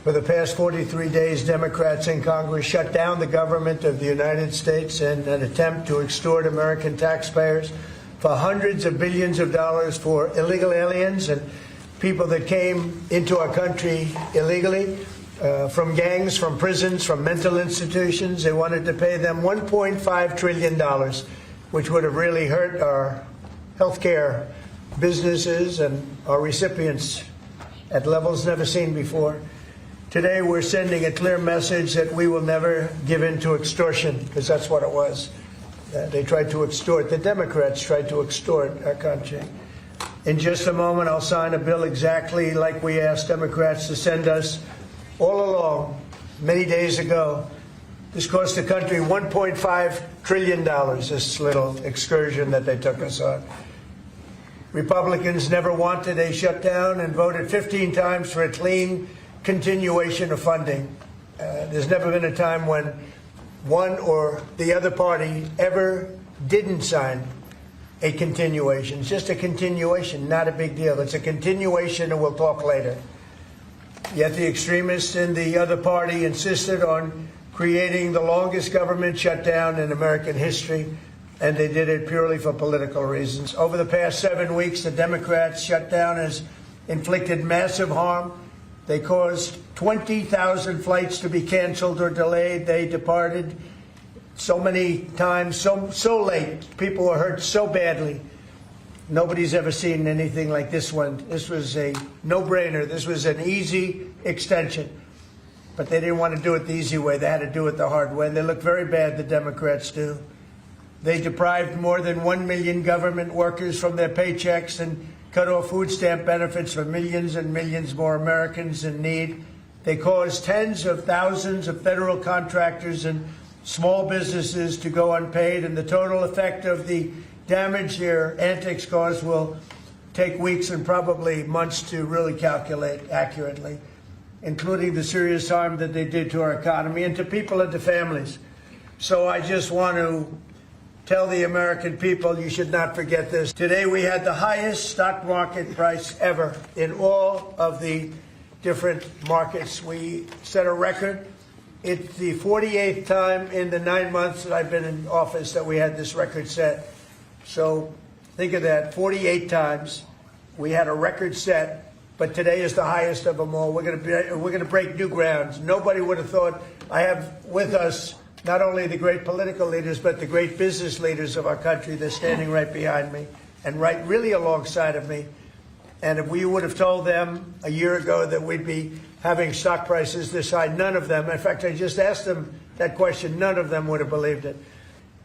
For the past 43 days, Democrats in Congress shut down the government of the United States in an attempt to extort American taxpayers for hundreds of billions of dollars for illegal aliens and people that came into our country illegally, from gangs, from prisons, from mental institutions. They wanted to pay them $1.5 trillion, which would have really hurt our healthcare businesses and our recipients at levels never seen before. Today, we're sending a clear message that we will never give in to extortion, because that's what it was. They tried to extort. The Democrats tried to extort our country. In just a moment, I'll sign a bill exactly like we asked Democrats to send us all along, many days ago. This cost the country $1.5 trillion, this little excursion that they took us on. Republicans never wanted a shutdown and voted 15 times for a clean continuation of funding. There's never been a time when one or the other party ever didn't sign a continuation. It's just a continuation, not a big deal. It's a continuation, and we'll talk later. Yet the extremists in the other party insisted on creating the longest government shutdown in American history, and they did it purely for political reasons. Over the past 7 weeks, the Democrats' shutdown has inflicted massive harm. They caused 20,000 flights to be canceled or delayed. They departed so many times, so late. People were hurt so badly. Nobody's ever seen anything like this one. This was a no-brainer. This was an easy extension. But they didn't want to do it the easy way. They had to do it the hard way. And they look very bad, the Democrats do. They deprived more than 1 million government workers from their paychecks and cut off food stamp benefits for millions and millions more Americans in need. They caused tens of thousands of federal contractors and small businesses to go unpaid, and the total effect of the damage their antics caused will take weeks and probably months to really calculate accurately, including the serious harm that they did to our economy and to people and to families. So I just want to tell the American people, you should not forget this. Today we had the highest stock market price ever in all of the different markets. We set a record. It's the 48th time in the 9 months that I've been in office that we had this record set. So think of that, 48 times we had a record set, but today is the highest of them all. We're going to break new grounds. Nobody would have thought. I have with us not only the great political leaders, but the great business leaders of our country. They're standing right behind me and right really alongside of me. And if we would have told them a year ago that we'd be having stock prices this high, none of them, in fact, I just asked them that question, none of them would have believed it.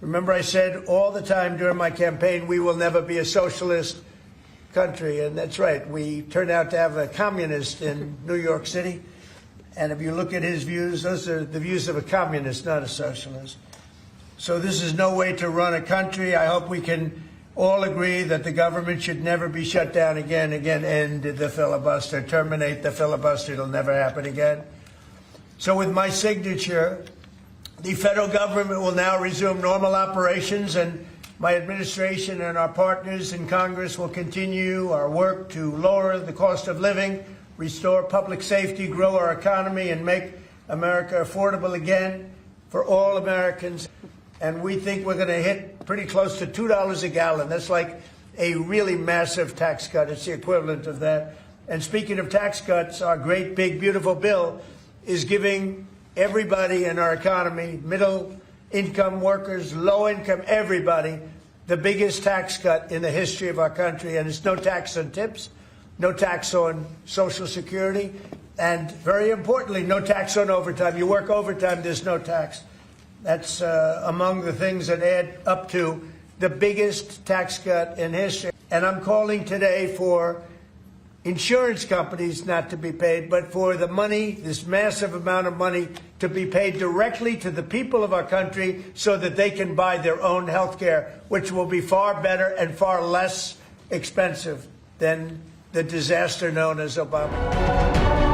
Remember, I said all the time during my campaign, we will never be a socialist country. And that's right. We turned out to have a communist in New York City. And if you look at his views, those are the views of a communist, not a socialist. So this is no way to run a country. I hope we can all agree that the government should never be shut down again, end the filibuster, terminate the filibuster. It'll never happen again. So with my signature, the federal government will now resume normal operations, and my administration and our partners in Congress will continue our work to lower the cost of living, restore public safety, grow our economy, and make America affordable again for all Americans. And we think we're going to hit pretty close to $2 a gallon. That's like a really massive tax cut. It's the equivalent of that. And speaking of tax cuts, our great, big, beautiful bill is giving everybody in our economy, middle-income workers, low-income, everybody, the biggest tax cut in the history of our country. And it's no tax on tips, no tax on Social Security, and very importantly, no tax on overtime. You work overtime, there's no tax. That's among the things that add up to the biggest tax cut in history. And I'm calling today for insurance companies not to be paid, but for the money, this massive amount of money, to be paid directly to the people of our country so that they can buy their own health care, which will be far better and far less expensive than the disaster known as Obama.